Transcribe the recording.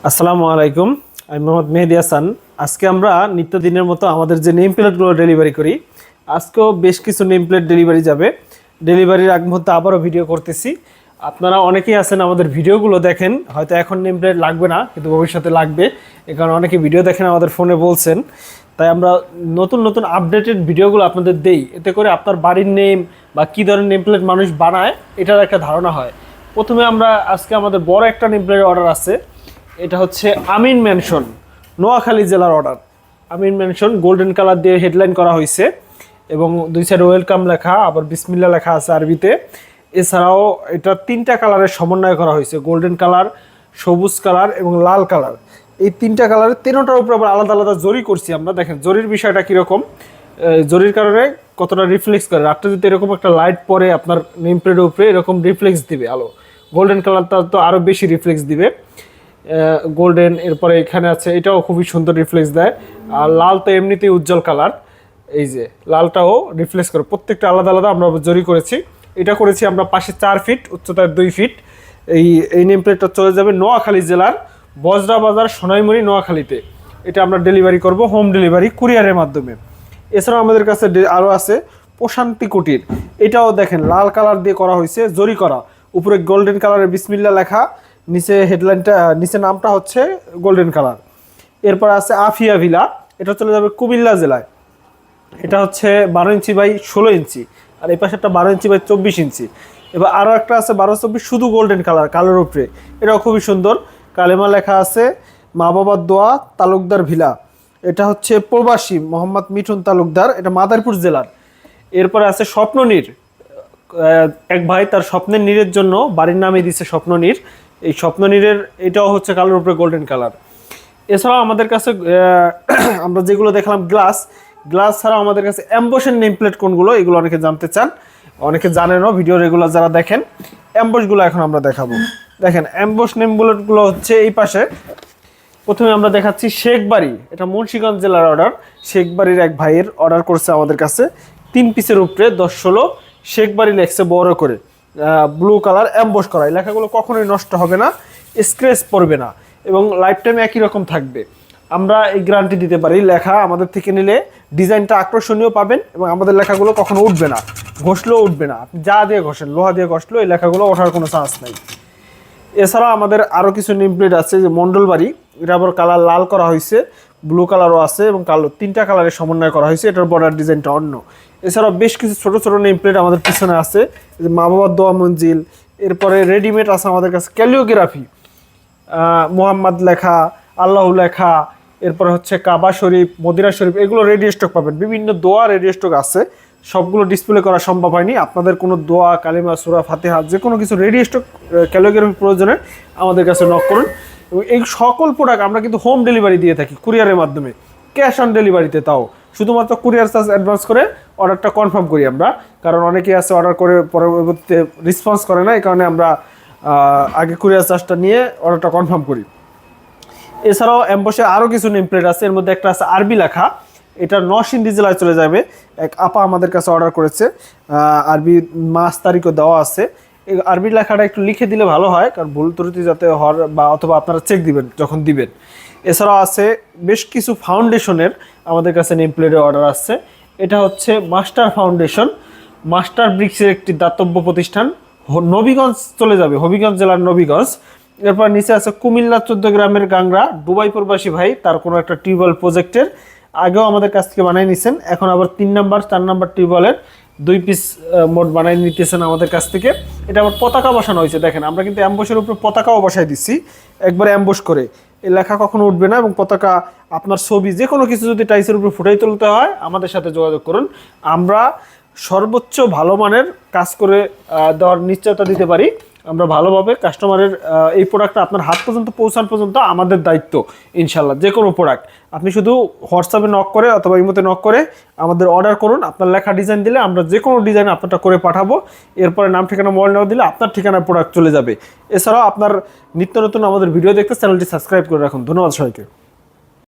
আসসালামু আলাইকুম। আমি মোহাম্মদ মেহেদি হাসান। আজকে আমরা নিত্যদিনের মতো আমাদের যে নেম প্লেটগুলো ডেলিভারি করি, আজকেও বেশ কিছু নেম প্লেট ডেলিভারি যাবে। ডেলিভারির আগ মুহূর্তে আবারও ভিডিও করতেছি। আপনারা অনেকেই আছেন আমাদের ভিডিওগুলো দেখেন, হয়তো এখন নেম প্লেট লাগবে না, কিন্তু ভবিষ্যতে লাগবে। এ কারণে অনেকে ভিডিও দেখেন, আমাদের ফোনে বলছেন। তাই আমরা নতুন নতুন আপডেটেড ভিডিওগুলো আপনাদের দেই, এতে করে আপনার বাড়ির নেম বা কী ধরনের নেম প্লেট মানুষ বানায় এটার একটা ধারণা হয়। প্রথমে আমরা আজকে আমাদের বড় একটা নেম প্লেটের অর্ডার আছে। এটা হচ্ছে আমিন ম্যানশন, নোয়াখালী জেলার অর্ডার। আমিন ম্যানশন গোল্ডেন কালার দিয়ে হেডলাইন করা হয়েছে এবং দুই সাইড ওয়েলকাম লেখা, আবার বিসমিল্লা লেখা আছে আরবিতে। এছাড়াও এটা তিনটা কালারের সমন্বয় করা হয়েছে, গোল্ডেন কালার, সবুজ কালার এবং লাল কালার। এই তিনটা কালারের তিনটার উপর আবার আলাদা আলাদা জরি করছি আমরা। দেখেন জরির বিষয়টা কীরকম, জরির কারণে কতটা রিফ্লেক্স করে। রাত্রে যদি এরকম একটা লাইট পরে আপনার নেম প্লেটের উপরে এরকম রিফ্লেক্স দিবে আলো। গোল্ডেন কালারটা তো আরও বেশি রিফ্লেক্স দিবে। গোল্ডেন, এরপরে এখানে আছে, এটাও খুবই সুন্দর রিফ্লেক্স দেয়। আর লাল তো এমনিতেই উজ্জ্বল কালার, এই যে লালটাও রিফ্লেক্স করে। প্রত্যেকটা আলাদা আলাদা আমরা জরি করেছি। এটা করেছি আমরা পাশে 4 ফিট, উচ্চতায় 2 ফিট। এই নেম প্লেটটা চলে যাবে নোয়াখালী জেলার বজরা বাজার, সোনাইমুড়ি, নোয়াখালীতে। এটা আমরা ডেলিভারি করব হোম ডেলিভারি কুরিয়ারের মাধ্যমে। এছাড়াও আমাদের কাছে আরও আছে প্রশান্তি কুটির। এটাও দেখেন লাল কালার দিয়ে করা হয়েছে, জরি করা, উপরে গোল্ডেন কালারের বিসমিল্লা লেখা, নিচে হেডলাইনটা, নিচে নামটা হচ্ছে গোল্ডেন কালার। এরপর আছে আফিয়া ভিলা, এটা চলে যাবে কুমিল্লা জেলায়। এটা হচ্ছে 12 ইঞ্চি বাই 16 ইঞ্চি, আর এই পাশে একটা 12 ইঞ্চি বাই 24 ইঞ্চি। এবার আরও একটা আছে 12-24 শুধু গোল্ডেন কালার, কালোর উপরে। এটাও খুবই সুন্দর, কালেমা লেখা আছে, মা বাবার দোয়া, তালুকদার ভিলা। এটা হচ্ছে প্রবাসী মোহাম্মদ মিঠুন তালুকদার, এটা মাদারীপুর জেলার। এরপরে আছে স্বপ্ননীর, এক ভাই তার স্বপ্নের নীরের জন্য বাড়ির নামে দিচ্ছে স্বপ্ননীর। এই স্বপ্ননীরের এটাও হচ্ছে কালোর উপরে গোল্ডেন কালার। এছাড়াও আমাদের কাছে আমরা যেগুলো দেখলাম গ্লাস ছাড়াও আমাদের কাছে অ্যাম্বসের নেম প্লেট কোনগুলো, এগুলো অনেকে জানতে চান, অনেকে জানেনও, ভিডিও রেগুলার যারা দেখেন। অ্যাম্বসগুলো এখন আমরা দেখাবো। দেখেন অ্যাম্বস নেম প্লেটগুলো হচ্ছে এই পাশে। প্রথমে আমরা দেখাচ্ছি শেখবাড়ি, এটা মুন্সিগঞ্জ জেলার অর্ডার। শেখবাড়ির এক ভাইয়ের অর্ডার করছে আমাদের কাছে 3 পিসের উপরে 10-16 শেখবাড়ি লেখছে বড় করে, ব্লু কালার অ্যাম্বস করা। এই লেখাগুলো কখনোই নষ্ট হবে না, স্ক্র্যাচ পড়বে না এবং লাইফ টাইম একই রকম থাকবে। আমরা এই গ্যারান্টি দিতে পারি। লেখা আমাদের থেকে নিলে ডিজাইনটা আকর্ষণীয় পাবেন এবং আমাদের লেখাগুলো কখনো উঠবে না, ঘষলেও উঠবে না। আপনি যা দিয়ে ঘষেন, লোহা দিয়ে ঘষলেও এই লেখাগুলো ওঠার কোনো চান্স নাই। এছাড়াও আমাদের আরও কিছু নেম প্লেট আছে, যে মণ্ডলবাড়ি, এটা আবার কালার লাল করা হয়েছে, ব্লু কালারও আছে এবং কালো, 3টা কালারের সমন্বয় করা হয়েছে। এটার বর্ডার ডিজাইনটা অন্য। এছাড়াও বেশ কিছু ছোট ছোট নেম প্লেট আমাদের পিছনে আছে, যে মা বাবার দোয়া মঞ্জিল। এরপরে রেডিমেড আছে আমাদের কাছে ক্যালিওগ্রাফি, মোহাম্মদ লেখা, আল্লাহ লেখা, এরপরে হচ্ছে কাবা শরীফ, মদিনা শরীফ, এগুলো রেডি স্টক পাবেন। বিভিন্ন দোয়া রেডি স্টক আছে, সবগুলো ডিসপ্লে করা সম্ভব হয়নি। আপনাদের কোনো দোয়া, কালিমা, সূরা, ফাতিহা, যে কোনো কিছু রেডি স্টক ক্যালিওগ্রাফি প্রয়োজনে আমাদের কাছে নক করুন। এবং এই সকল প্রোডাক্ট আমরা কিন্তু হোম ডেলিভারি দিয়ে থাকি কুরিয়ারের মাধ্যমে, ক্যাশ অন ডেলিভারিতে। তাও শুধুমাত্র কুরিয়ার চার্জ অ্যাডভান্স করে অর্ডারটা কনফার্ম করি আমরা, কারণ অনেকেই আছে অর্ডার করে পরবর্তীতে রেসপন্স করে না, এই কারণে আমরা আগে কুরিয়ার চার্জটা নিয়ে অর্ডারটা কনফার্ম করি। এছাড়াও অ্যাম্বসে আরও কিছু নেম প্লেট আছে, এর মধ্যে একটা আছে আরবি লেখা, এটা নরসিংদী জেলায় চলে যাবে। এক আপা আমাদের কাছে অর্ডার করেছে, আরবি মাস তারিখও দেওয়া আছে। এই আরবি লেখাটা একটু লিখে দিলে ভালো হয়, কারণ ভুল ত্রুটি যাতে হওয়ার, বা অথবা আপনারা চেক দিবেন যখন দিবেন। এছাড়াও আছে বেশ কিছু ফাউন্ডেশনের আমাদের কাছে নেম প্লেটের অর্ডার আসছে। এটা হচ্ছে মাস্টার ফাউন্ডেশন, মাস্টার ব্রিক্সের একটি দাতব্য প্রতিষ্ঠান, নবীগঞ্জ চলে যাবে, হবিগঞ্জ জেলার নবীগঞ্জ। এরপর নিচে আছে কুমিল্লা 14 গ্রামের গাংরা, দুবাই প্রবাসী ভাই, তার কোনো একটা টিউবওয়েল প্রজেক্টের আগেও আমাদের কাছ থেকে বানিয়ে নিছেন, এখন আবার 3 নাম্বার 4 নাম্বার টিউবওয়েলের 2 পিস মোট বানিয়ে নিতেছেন আমাদের কাছ থেকে। এটা আবার পতাকা বসানো হয়েছে, দেখেন আমরা কিন্তু অ্যাম্বসের উপরে পতাকাও বসাই দিচ্ছি একবারে অ্যাম্বস করে। এই লেখা কখনো উঠবে না এবং পতাকা, আপনার ছবি, যে কোনো কিছু যদি টাইসের উপরে ফুটাই তুলতে হয় আমাদের সাথে যোগাযোগ করুন। আমরা সর্বোচ্চ ভালো মানের কাজ করে দেওয়ার নিশ্চয়তা দিতে পারি। আমরা ভালোভাবে কাস্টমারের এই প্রোডাক্টটা আপনার হাত পর্যন্ত পৌঁছান পর্যন্ত আমাদের দায়িত্ব, ইনশাল্লাহ। যে কোনো প্রোডাক্ট আপনি শুধু হোয়াটসঅ্যাপে নক করে অথবা ইমোতে নক করে আমাদের অর্ডার করুন। আপনার লেখা ডিজাইন দিলে আমরা যে কোনো ডিজাইন আপনারটা করে পাঠাবো। এরপরে নাম ঠিকানা, মোবাইল নাম্বার দিলে আপনার ঠিকানায় প্রোডাক্ট চলে যাবে। এছাড়াও আপনার নিত্য নতুন আমাদের ভিডিও দেখতে চ্যানেলটি সাবস্ক্রাইব করে রাখুন। ধন্যবাদ সবাইকে।